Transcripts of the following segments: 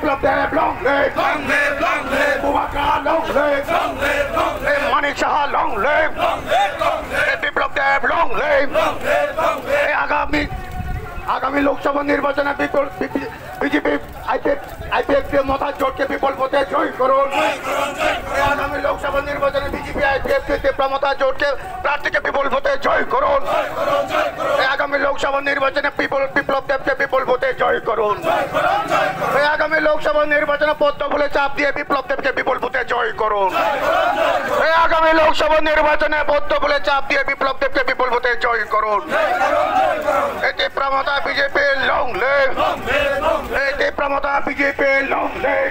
Biplab Deb long live, বুবাকরা long leave, Manik Saha long live, Biplab Deb long leave. আগামী লোকসভা নির্বাচনে বিজেপি আইপিএফ মতা জোটকে বিপুল ভোটে জয় করুন। আগামী লোকসভা নির্বাচনে বিজেপি আইপিএফ মতা জোটকে প্রার্থীকে বিপুল ভোটে জয় করুন। আগামী লোকসভা নির্বাচনে বিপ্লব দেবকে বিপুল ভোটে জয় করুন। আগামী লোকসভা নির্বাচনে পদ্ম ফুলে চাপ দিয়ে বিপ্লব দেবকে বিপুল ভোটে জয় করুন। আগামী লোকসভা নির্বাচনে পদ্ম ফুলে চাপ দিয়ে বিপ্লব দেবকে বিপুল ভোটে জয় করুন। এটি প্রমতা বিজেপি লং লিভ, এটি প্রমতা বিজেপি লং লিভ,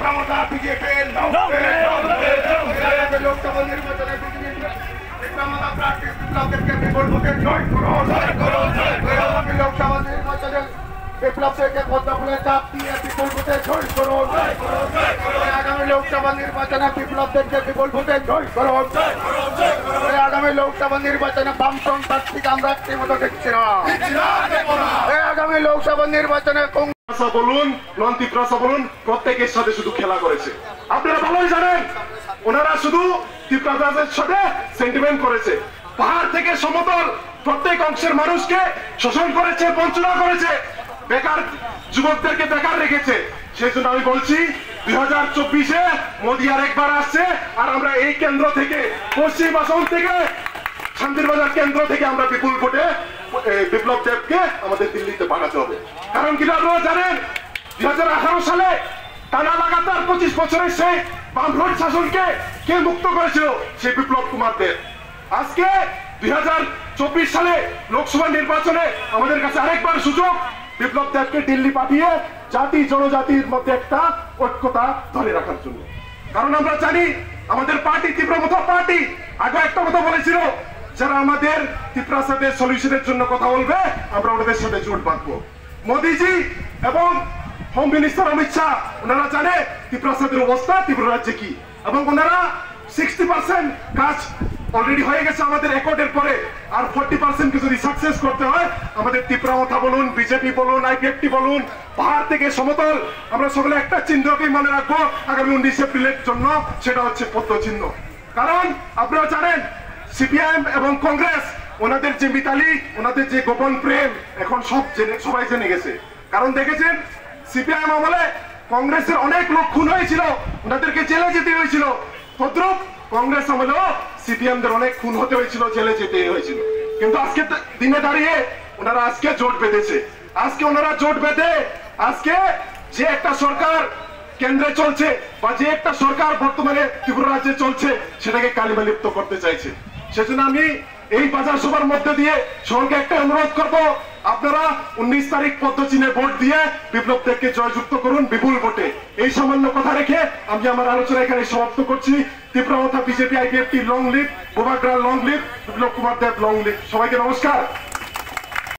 প্রমতা বিজেপি লং লিভ। লোকসভা নির্বাচনে প্রমতা প্রার্থী বিপ্লব দেবকে বিপুল ভোটে জয় করুন। আগামী লোকসভা নির্বাচনে বিপ্লব দেবকে পদ্ম ফুলে চাপ দিয়ে বিপুল ভোটে জয় করুন। আগামী লোকসভা নির্বাচনে বিপ্লব দেবকে বিপুল ভোটে জয় করুন। আগামী লোকসভা নির্বাচনে বামফ্রন্ট প্রার্থীকে আমরা ঠিকমতো দেখছি না। আগামী লোকসভা নির্বাচনে বলুন নন ত্রিপুরা বলুন প্রত্যেকের সাথে শুধু খেলা করেছে। আপনারা ভালোই জানেন ওনারা শুধু ত্রিপুরাদের সাথে সেন্টিমেন্ট করেছে। পাহাড় থেকে সমতল প্রত্যেক অংশের মানুষকে শোষণ করেছে, বঞ্চনা করেছে, বেকার যুবকদেরকে বেকার রেখেছে। সেই জন্য আমি বলছি 2024-এ মোদী আরেকবার আসছে আর আমরা এই কেন্দ্র থেকে পশ্চিম আসাম থেকে শান্তিরবাজার কেন্দ্র থেকে আমরা বিপুল ভোটে বিপ্লব দেবকে আমাদের দিল্লিতে পাঠাতে হবে। কারণ কি আপনারা জানেন 2018 সালে টানা লাগাতার 25 বছরের সেই বামফ্রন্ট শাসনকে কে মুক্ত করেছিল? সেই বিপ্লব কুমার দেব। আজকে 2024 সালে লোকসভা নির্বাচনে আমাদের কাছে আরেকবার সুযোগ বিপ্লব দেবকে দিল্লি পাঠিয়ে জাতি জনজাতির মধ্যে একটা ঐক্যতা ধরে রাখার জন্য। কারণ আমরা জানি আমাদের পার্টি তীব্রমথা পার্টি আগে একটা কথা বলেছিল, যারা আমাদের ত্রিপুরা সাথে সলিউশনের জন্য কথা বলবে আমরা ওনাদের সাথে জোট বাঁধবো। মোদীজি এবং হোম মিনিস্টার অমিত শাহ ওনারা জানে ত্রিপুরা সাথের অবস্থা ত্রিপুরা রাজ্যে কি, এবং ওনারা 60% কাজ অলরেডি হয়ে গেছে আমাদের রেকর্ডের পরে। আর 40% কে যদি সাকসেস করতে হয় আমাদের ত্রিপুরা মথা বলুন, বিজেপি বলুন, আইপিএফটি বলুন, পাহাড় থেকে সমতল আমরা সকলে একটা চিহ্নকেই মনে রাখবো আগামী 19 এপ্রিলের জন্য, সেটা হচ্ছে পদ্ম চিহ্ন। কারণ আপনারা জানেন সিপিআইএম এবং কংগ্রেস ওনাদের যে মিতালি, ওনাদের যে গোপন প্রেম এখন সবাই জেনে গেছে। কারণ দেখেছেন সিপিআইএম আমলে কংগ্রেসের অনেক লোক খুন হয়েছিল, ওনাদেরকে জেলে যেতে হয়েছিল। তদ্রুপ কংগ্রেস আমলেও সিপিএমদের অনেক খুন হতে হয়েছিল, জেলে যেতে হয়েছিল। কিন্তু আজকে দিনে দাঁড়িয়ে ওনারা আজকে জোট বেঁধেছে। আজকে ওনারা জোট বেঁধে আজকে যে একটা সরকার কেন্দ্রে চলছে বা যে একটা সরকার বর্তমানে ত্রিপুরা রাজ্যে চলছে সেটাকে কালিমা লিপ্ত করতে চাইছে। সেজন্য আমি এই বাজার সভার মধ্যে দিয়ে সরকারকে একটা অনুরোধ করব, আপনারা 19 তারিখ পদ্ম চিহ্নে ভোট দিয়ে বিপ্লব দেবকে জয়যুক্ত করুন বিপুল ভোটে। এই সামান্য কথা রেখে আমি আমার আলোচনা এখানে সমাপ্ত করছি। Tripura Motha BJP IPFT long live, বুবাকরা long live, Biplab Kumar Deb long live. সবাইকে নমস্কার।